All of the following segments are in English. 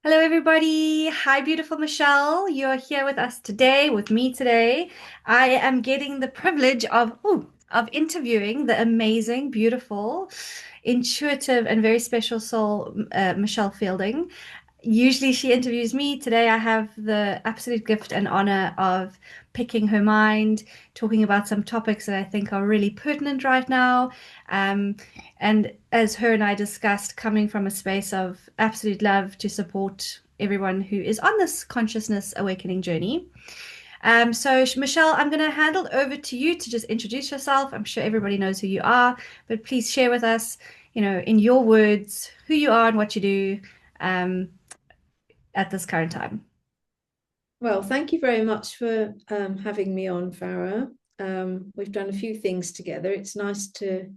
Hello, everybody. Hi, beautiful Michelle. You're here with us today, with me today. I am getting the privilege of interviewing the amazing, beautiful, intuitive, and very special soul, Michelle Fielding. Usually she interviews me. Today I have the absolute gift and honor of picking her mind, talking about some topics that I think are really pertinent right now. Um, and as her and I discussed, coming from a space of absolute love to support everyone who is on this consciousness awakening journey. So Michelle, I'm going to hand it over to you to just introduce yourself. I'm sure everybody knows who you are, but please share with us, in your words, who you are and what you do. Um, at this current time. Well, thank you very much for having me on, Farrah. We've done a few things together. It's nice to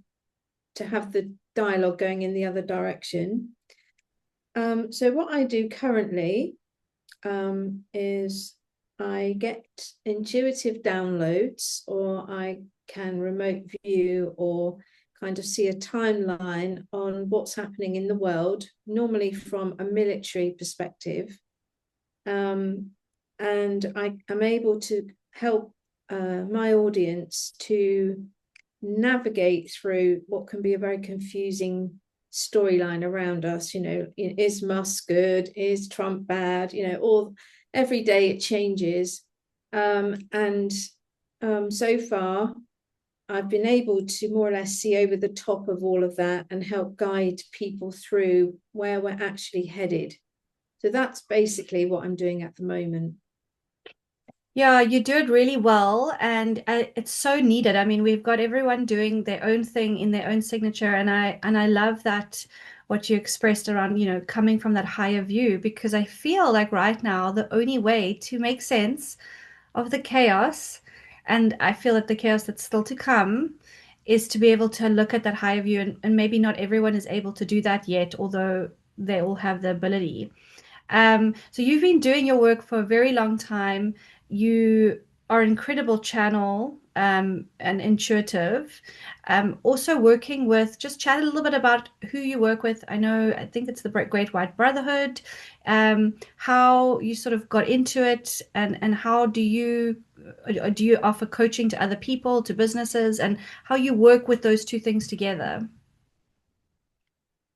have the dialogue going in the other direction. So what I do currently is I get intuitive downloads, or I can remote view or kind of see a timeline on what's happening in the world, normally from a military perspective. Um, and I am able to help my audience to navigate through what can be a very confusing storyline around us. Is Musk good? Is Trump bad? All every day it changes. And so far, I've been able to more or less see over the top of all of that and help guide people through where we're actually headed. So that's basically what I'm doing at the moment. Yeah, you do it really well, and it's so needed. I mean, we've got everyone doing their own thing in their own signature, and I love that what you expressed around, coming from that higher view, because I feel like right now the only way to make sense of the chaos, and I feel that the chaos that's still to come, is to be able to look at that higher view, and maybe not everyone is able to do that yet, although they all have the ability. So you've been doing your work for a very long time. You are an incredible channel and intuitive. Also working with, just chat a little bit about who you work with. I think it's the Great White Brotherhood. How you sort of got into it, and how do you offer coaching to other people, to businesses, and how you work with those two things together?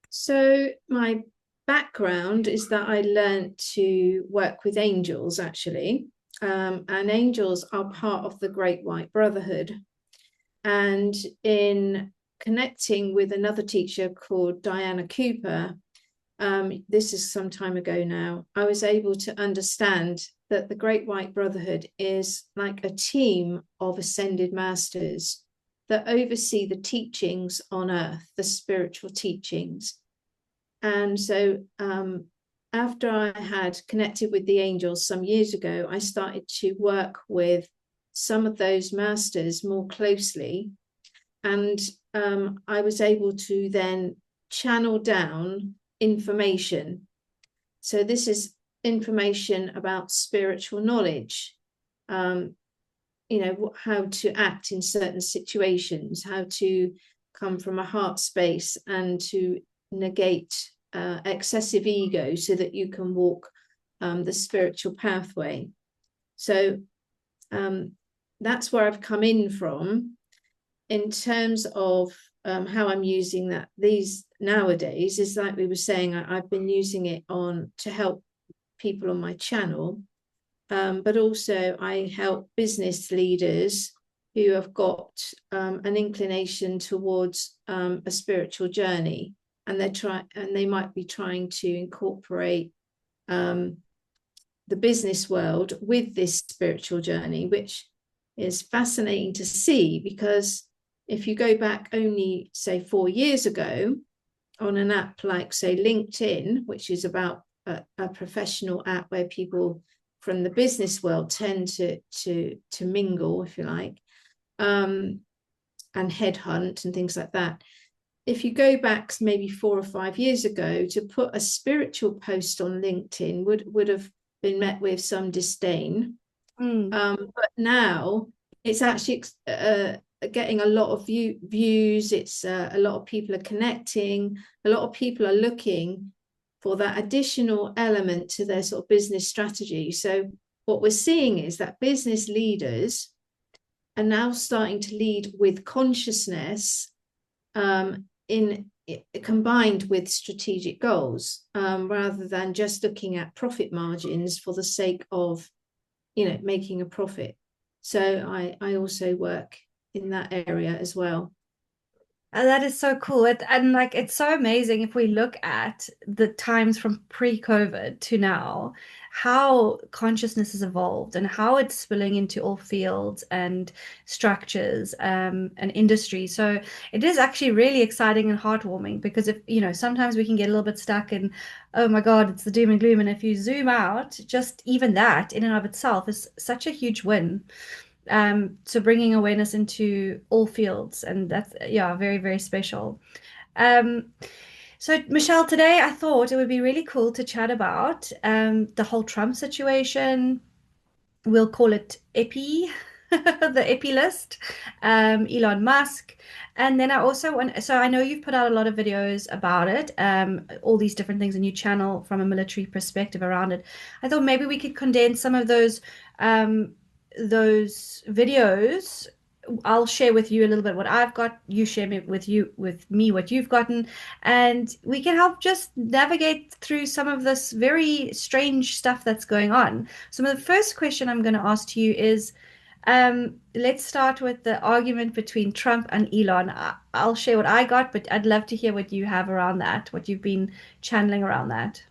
So my background is that I learned to work with angels, actually. And angels are part of the Great White Brotherhood. And in connecting with another teacher called Diana Cooper, this is some time ago now, I was able to understand that the Great White Brotherhood is like a team of ascended masters that oversee the teachings on earth, the spiritual teachings. And so after I had connected with the angels some years ago, I started to work with some of those masters more closely. And I was able to then channel down information. So this is information about spiritual knowledge, um, how to act in certain situations, how to come from a heart space and to negate excessive ego so that you can walk the spiritual pathway. So um, that's where I've come in from in terms of how I'm using that these nowadays. Is like we were saying, I've been using it on to help people on my channel, but also I help business leaders who have got an inclination towards a spiritual journey, and they might be trying to incorporate the business world with this spiritual journey, which is fascinating to see, because if you go back only say 4 years ago on an app like say LinkedIn, which is about a professional app where people from the business world tend to mingle, if you like, and headhunt and things like that. If you go back maybe 4 or 5 years ago, to put a spiritual post on LinkedIn would have been met with some disdain. Mm. But now it's actually getting a lot of views. It's a lot of people are connecting. A lot of people are looking for that additional element to their sort of business strategy. So what we're seeing is that business leaders are now starting to lead with consciousness, in combined with strategic goals, rather than just looking at profit margins for the sake of, making a profit. So I also work in that area as well. And that is so cool. And like it's so amazing if we look at the times from pre-COVID to now, how consciousness has evolved and how it's spilling into all fields and structures and industry. So it is actually really exciting and heartwarming because if, sometimes we can get a little bit stuck in, oh my God, it's the doom and gloom. And if you zoom out, just even that in and of itself is such a huge win. So bringing awareness into all fields, and that's yeah, very, very special. Um, so Michelle, today I thought it would be really cool to chat about the whole Trump situation. We'll call it Epi, the Epi list, Elon Musk. And then I also want, so I know you've put out a lot of videos about it, all these different things, a new channel from a military perspective around it. I thought maybe we could condense some of those videos. I'll share with you a little bit what I've got. You share with me what you've gotten, and we can help just navigate through some of this very strange stuff that's going on. So the first question I'm going to ask to you is, let's start with the argument between Trump and Elon. I'll share what I got, but I'd love to hear what you have around that, what you've been channeling around that.